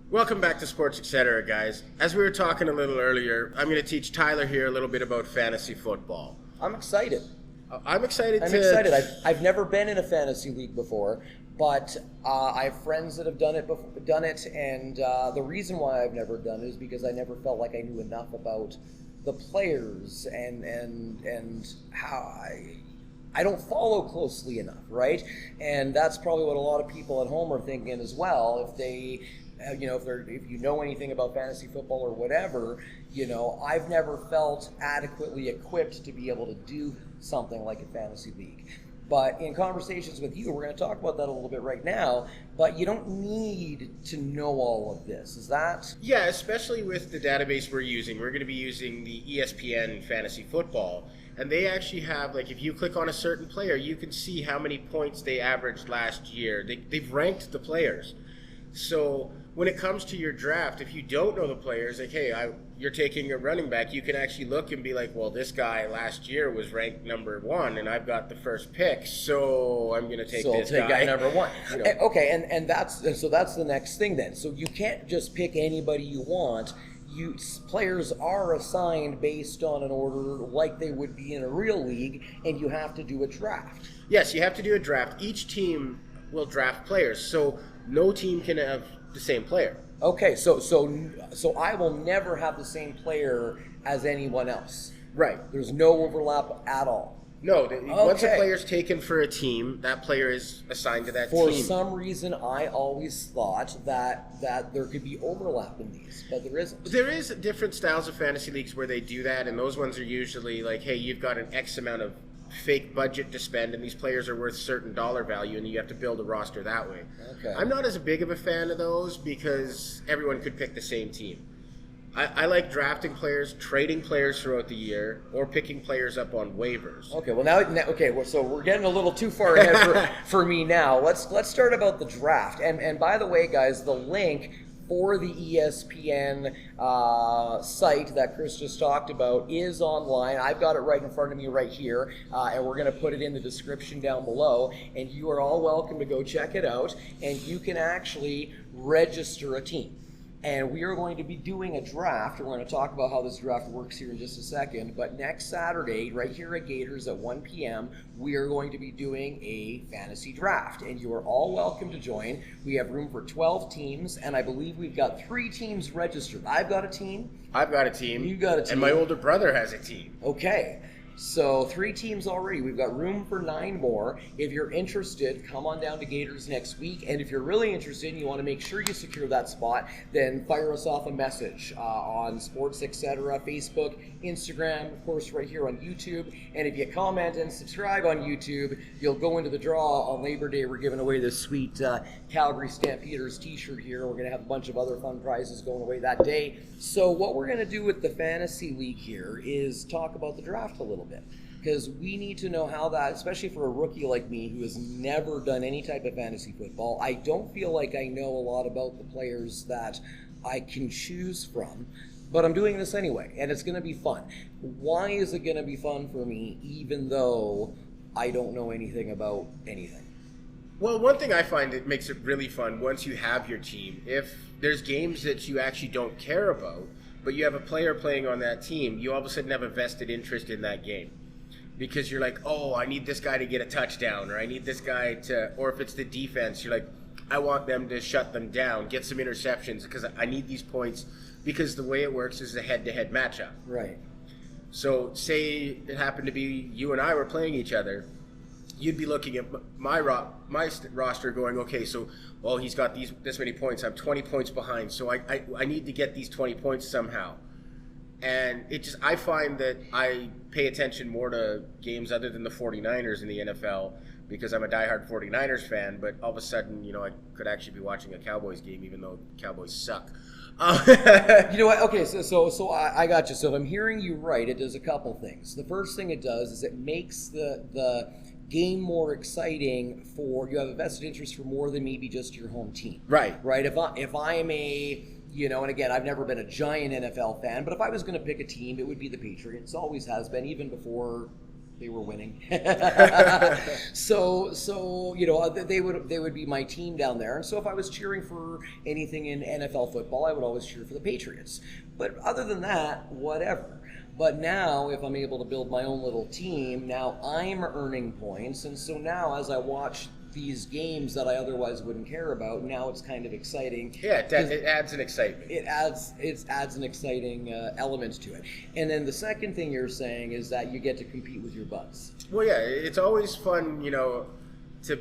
Welcome back to Sports Etc., guys. As we were talking a little earlier, I'm going to teach Tyler here a little bit about fantasy football. I'm excited. I'm excited I'm to... excited. I've never been in a fantasy league before, but I have friends that have done it and the reason why I've never done it is because I never felt like I knew enough about the players and how I don't follow closely enough, right? And that's probably what a lot of people at home are thinking as well. If they if you know anything about fantasy football or whatever, I've never felt adequately equipped to be able to do something like a fantasy league. But in conversations with you, we're going to talk about that a little bit right now, but you don't need to know all of this. Is that? Yeah, especially with the database we're using. We're going to be using the ESPN Fantasy Football. And they actually have, like, if you click on a certain player, you can see how many points they averaged last year. They've ranked the players. So when it comes to your draft, if you don't know the players, like, hey, you're taking a running back, you can actually look and be like, well, this guy last year was ranked number 1, and I've got the first pick, so I'm going to take this guy. guy number 1. Okay, and that's the next thing then. So you can't just pick anybody you want. Players are assigned based on an order like they would be in a real league, and you have to do a draft. Yes, you have to do a draft. Each team will draft players, so no team can have the same player. Okay, so I will never have the same player as anyone else. Right. There's no overlap at all. No, once a player's taken for a team, that player is assigned to that team. For some reason, I always thought that there could be overlap in these, but there isn't. There is different styles of fantasy leagues where they do that, and those ones are usually like, hey, you've got an X amount of fake budget to spend, and these players are worth certain dollar value, and you have to build a roster that way. Okay. I'm not as big of a fan of those because everyone could pick the same team. I like drafting players, trading players throughout the year, or picking players up on waivers. Okay, well so we're getting a little too far ahead for me now. Let's start about the draft. And by the way, guys, the link for the ESPN site that Chris just talked about is online. I've got it right in front of me right here, and we're going to put it in the description down below. And you are all welcome to go check it out, and you can actually register a team. And we are going to be doing a draft. We're going to talk about how this draft works here in just a second. But next Saturday, right here at Gators at 1 p.m., we are going to be doing a fantasy draft. And you are all welcome to join. We have room for 12 teams, and I believe we've got 3 teams registered. I've got a team. I've got a team. You got a team. And my older brother has a team. Okay. So 3 teams already. We've got room for 9 more. If you're interested, come on down to Gators next week. And if you're really interested and you want to make sure you secure that spot, then fire us off a message on Sports Etc., Facebook, Instagram, of course, right here on YouTube. And if you comment and subscribe on YouTube, you'll go into the draw on Labor Day. We're giving away this sweet Calgary Stampeders t-shirt here. We're going to have a bunch of other fun prizes going away that day. So what we're going to do with the Fantasy League here is talk about the draft a little bit, because we need to know how that, especially for a rookie like me who has never done any type of fantasy football, I don't feel like I know a lot about the players that I can choose from, but I'm doing this anyway, and it's going to be fun. Why is it going to be fun for me, even though I don't know anything about anything? Well, one thing I find that makes it really fun once you have your team, if there's games that you actually don't care about, but you have a player playing on that team, you all of a sudden have a vested interest in that game. Because you're like, oh, I need this guy to get a touchdown, or I need this guy to, or if it's the defense, you're like, I want them to shut them down, get some interceptions, because I need these points, because the way it works is a head-to-head matchup. Right. So say it happened to be you and I were playing each other, you'd be looking at my roster going, okay, so, well, he's got this many points. I'm 20 points behind, so I need to get these 20 points somehow. And I find that I pay attention more to games other than the 49ers in the NFL because I'm a diehard 49ers fan, but all of a sudden, I could actually be watching a Cowboys game even though Cowboys suck. You know what? Okay, so I got you. So if I'm hearing you right, it does a couple things. The first thing it does is it makes the game more exciting for you have a vested interest for more than maybe just your home team. Right. If I am a and again, I've never been a giant NFL fan, but if I was going to pick a team, it would be the Patriots. Always has been, even before they were winning. so they would be my team down there. And so if I was cheering for anything in NFL football, I would always cheer for the Patriots. But other than that, whatever. But now, if I'm able to build my own little team, now I'm earning points. And so now, as I watch these games that I otherwise wouldn't care about, now it's kind of exciting. Yeah, it adds an excitement. It adds an exciting element to it. And then the second thing you're saying is that you get to compete with your buds. Well, yeah, it's always fun, to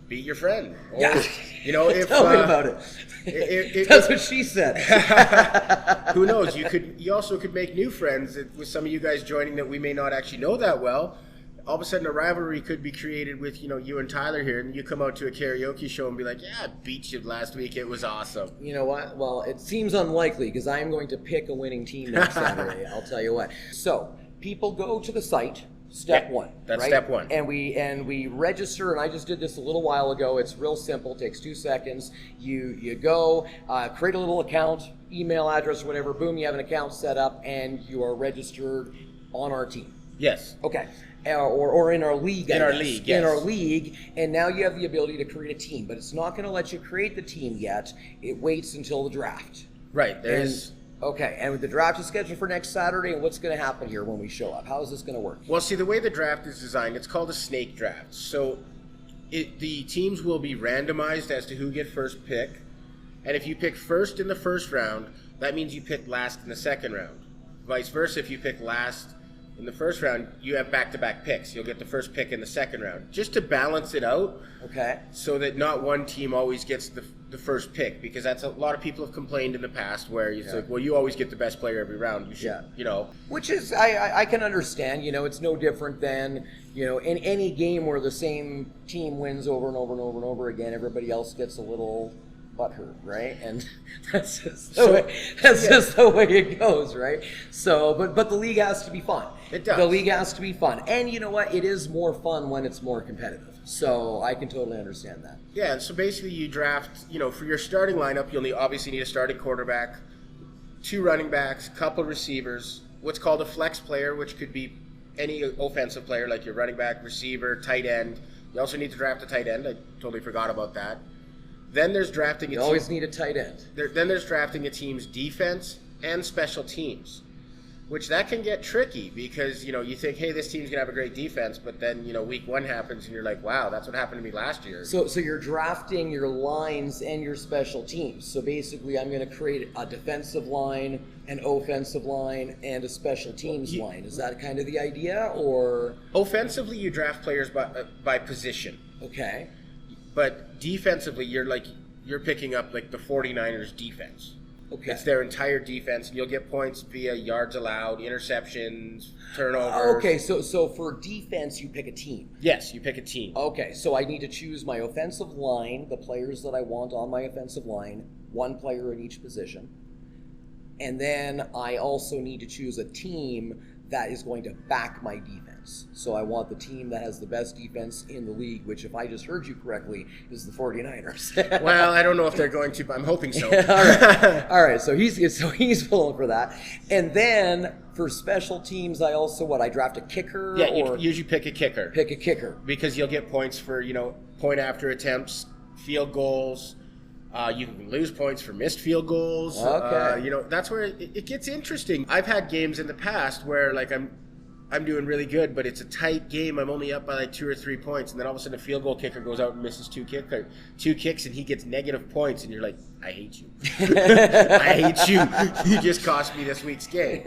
beat your friend. Or, Yeah. If Tell me about it. That's what she said. Who knows? You also could make new friends with some of you guys joining that we may not actually know that well. All of a sudden, a rivalry could be created with you and Tyler here, and you come out to a karaoke show and be like, "Yeah, I beat you last week. It was awesome." You know what? Well, it seems unlikely because I am going to pick a winning team next Saturday. I'll tell you what. So people go to the site. Step one. That's right? step one. And we register, and I just did this a little while ago. It's real simple. Takes 2 seconds. You go, create a little account, email address, whatever. Boom, you have an account set up, and you are registered on our team. Yes. Okay. Or in our league. In our league, yes. In our league, and now you have the ability to create a team, but it's not going to let you create the team yet. It waits until the draft. Right. Okay, and the draft is scheduled for next Saturday, and what's going to happen here when we show up? How is this going to work? Well, see, the way the draft is designed, it's called a snake draft. So the teams will be randomized as to who get first pick, and if you pick first in the first round, that means you pick last in the second round. Vice versa, if you pick last in the first round, you have back-to-back picks. You'll get the first pick in the second round, just to balance it out. Okay. So that not one team always gets the first pick, because that's a lot of people have complained in the past where it's like, well, you always get the best player every round. You should, Which is, I can understand, it's no different than, in any game where the same team wins over and over and over and over again, everybody else gets a little butthurt, right? And that's just the way it goes, right? So, but the league has to be fun. It does. The league has to be fun. And you know what? It is more fun when it's more competitive. So I can totally understand that. Yeah, so basically you draft, for your starting lineup, you'll obviously need a starting quarterback, 2 running backs, couple receivers, what's called a flex player, which could be any offensive player like your running back, receiver, tight end. You also need to draft a tight end. I totally forgot about that. Then there's drafting You always need a tight end. Then there's drafting a team's defense and special teams, which that can get tricky because, you think, hey, this team's going to have a great defense, but then, week 1 happens and you're like, wow, that's what happened to me last year. So you're drafting your lines and your special teams. So basically I'm going to create a defensive line, an offensive line, and a special teams line. Is that kind of the idea, or? Offensively, you draft players by position. Okay. But defensively, you're picking up like the 49ers defense. Okay. It's their entire defense, and you'll get points via yards allowed, interceptions, turnovers. Okay, so for defense, you pick a team. Yes, you pick a team. Okay, so I need to choose my offensive line, the players that I want on my offensive line, 1 player in each position. And then I also need to choose a team that is going to back my defense. So I want the team that has the best defense in the league, which, if I just heard you correctly, is the 49ers. Well, I don't know if they're going to, but I'm hoping so. All right. So he's pulling for that. And then for special teams, I also I draft a kicker. Yeah, you usually pick a kicker. Pick a kicker because you'll get points for point after attempts, field goals. You can lose points for missed field goals. Okay. That's where it gets interesting. I've had games in the past where I'm doing really good, but it's a tight game. I'm only up by like 2 or 3 points, and then all of a sudden a field goal kicker goes out and misses 2 kicks, and he gets negative points, and you're like, I hate you. I hate you. You just cost me this week's game.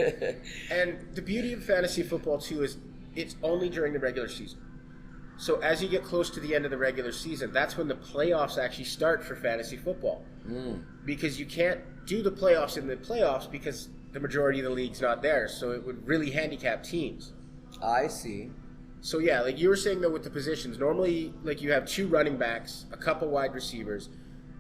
And the beauty of fantasy football too is it's only during the regular season. So as you get close to the end of the regular season, that's when the playoffs actually start for fantasy football. Because you can't do the playoffs in the playoffs because the majority of the league's not there. So it would really handicap teams. I see. So yeah, like you were saying though with the positions, normally like you have 2 running backs, a couple wide receivers,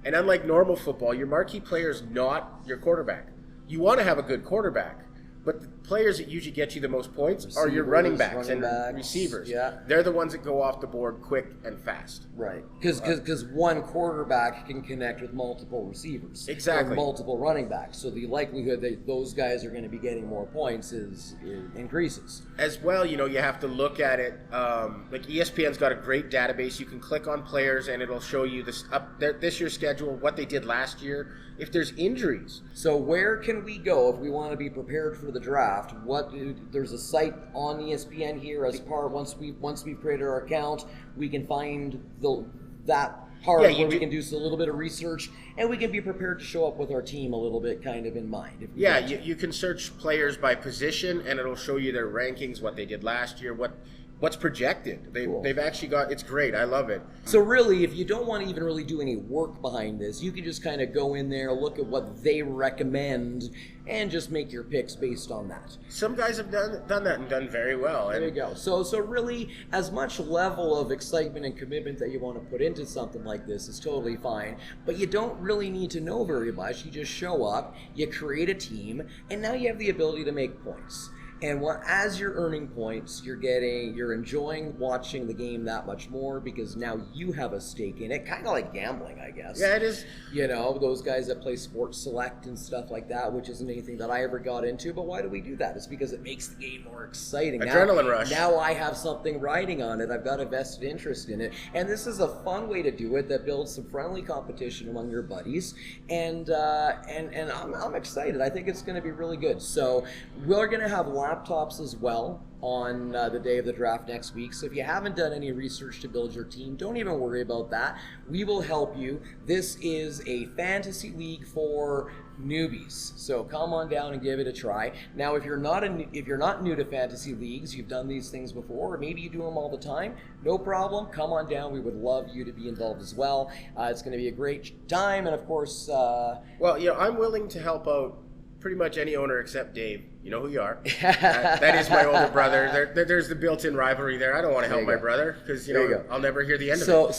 and unlike normal football, your marquee player is not your quarterback. You want to have a good quarterback, But the players that usually get you the most points are your running backs and receivers. Yeah. They're the ones that go off the board quick and fast. Right. Because one quarterback can connect with multiple receivers. Exactly. Or multiple running backs. So the likelihood that those guys are going to be getting more points is increases. As well, you have to look at it. Like ESPN's got a great database. You can click on players and it'll show you this year's schedule, what they did last year, if there's injuries. So where can we go if we want to be prepared for the draft? There's a site on ESPN here as part. Once we've created our account, we can find that part where we can do a little bit of research and we can be prepared to show up with our team a little bit kind of in mind. You can search players by position and it'll show you their rankings, what they did last year, what's projected. They've actually got, it's great. I love it. So really, if you don't want to even really do any work behind this, you can just kind of go in there, look at what they recommend, and just make your picks based on that. Some guys have done that and done very well. There you go. So really, as much level of excitement and commitment that you want to put into something like this is totally fine, but you don't really need to know very much. You just show up, you create a team, and now you have the ability to make points. And as you're earning points, you're enjoying watching the game that much more because now you have a stake in it. Kind of like gambling, I guess. Yeah, it is. Those guys that play Sports Select and stuff like that, which isn't anything that I ever got into. But why do we do that? It's because it makes the game more exciting. Adrenaline rush. Now I have something riding on it. I've got a vested interest in it. And this is a fun way to do it that builds some friendly competition among your buddies. And I'm excited. I think it's going to be really good. So we're going to have laptops as well on the day of the draft next week. So if you haven't done any research to build your team, don't even worry about that. We will help you. This is a fantasy league for newbies. So come on down and give it a try. Now, if you're not new to fantasy leagues, you've done these things before, or maybe you do them all the time, no problem. Come on down. We would love you to be involved as well. It's going to be a great time, and of course, I'm willing to help out pretty much any owner except Dave. You know who you are. That is my older brother. There's the built-in rivalry there. I don't want to help my brother because I'll never hear the end of it.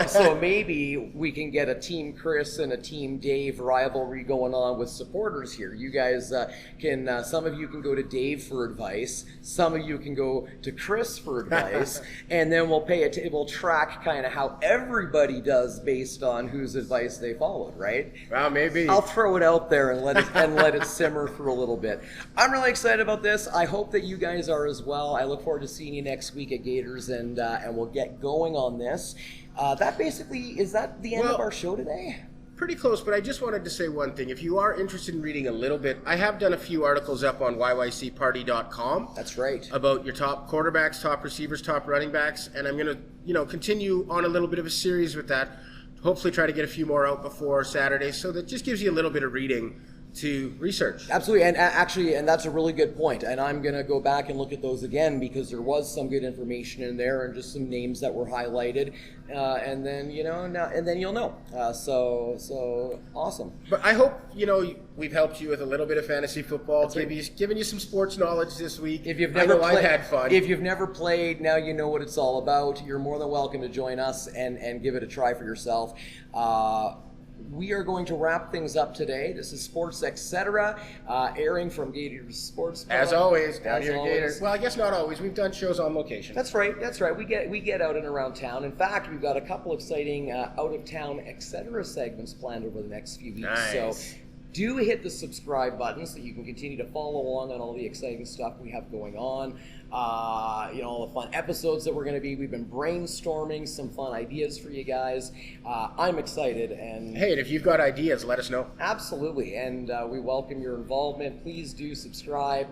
So maybe we can get a Team Chris and a Team Dave rivalry going on with supporters here. You guys can. Some of you can go to Dave for advice. Some of you can go to Chris for advice, and then we'll track kind of how everybody does based on whose advice they followed. Right? Well, maybe. I'll throw it out there and let it simmer for a little bit. I'm really excited about this. I hope that you guys are as well. I look forward to seeing you next week at Gators, and we'll get going on this. Is that the end of our show today? Pretty close, but I just wanted to say one thing. If you are interested in reading a little bit, I have done a few articles up on yycparty.com. That's right. About your top quarterbacks, top receivers, top running backs, and I'm going to continue on a little bit of a series with that. Hopefully try to get a few more out before Saturday, so that just gives you a little bit of reading to research. Absolutely, and that's a really good point. And I'm going to go back and look at those again because there was some good information in there and just some names that were highlighted. And then you'll know. So awesome. But I hope we've helped you with a little bit of fantasy football, giving you some sports knowledge this week. If you've never I've had fun. If you've never played, now you know what it's all about. You're more than welcome to join us and give it a try for yourself. We are going to wrap things up today. This is Sports Etc. Airing from Gators Sports. As always, down here at Gators. Well, I guess not always. We've done shows on location. That's right. We get out and around town. In fact, we've got a couple exciting out-of-town Etc. segments planned over the next few weeks. Nice. So do hit the subscribe button so you can continue to follow along on all the exciting stuff we have going on. All the fun episodes that we've been brainstorming some fun ideas for you guys. I'm excited. And hey, if you've got ideas, let us know. Absolutely. And we welcome your involvement. Please do subscribe.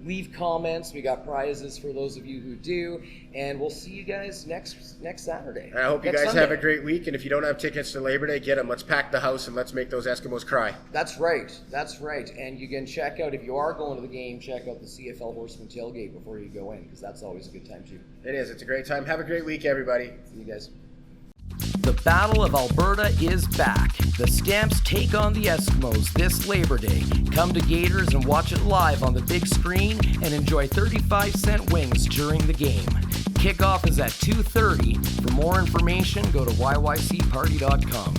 Leave comments. We got prizes for those of you who do, and we'll see you guys next Saturday. I hope you guys have a great week, and if you don't have tickets to Labor Day, get them. Let's pack the house and let's make those Eskimos cry. That's right. And you can check out, if you are going to the game, check out the CFL Horseman tailgate before you go in, because that's always a good time too. It is. It's a great time. Have a great week, everybody. See you guys. The Battle of Alberta is back. The Stamps take on the Eskimos this Labor Day. Come to Gators and watch it live on the big screen and enjoy 35-cent wings during the game. Kickoff is at 2:30. For more information, go to yycparty.com.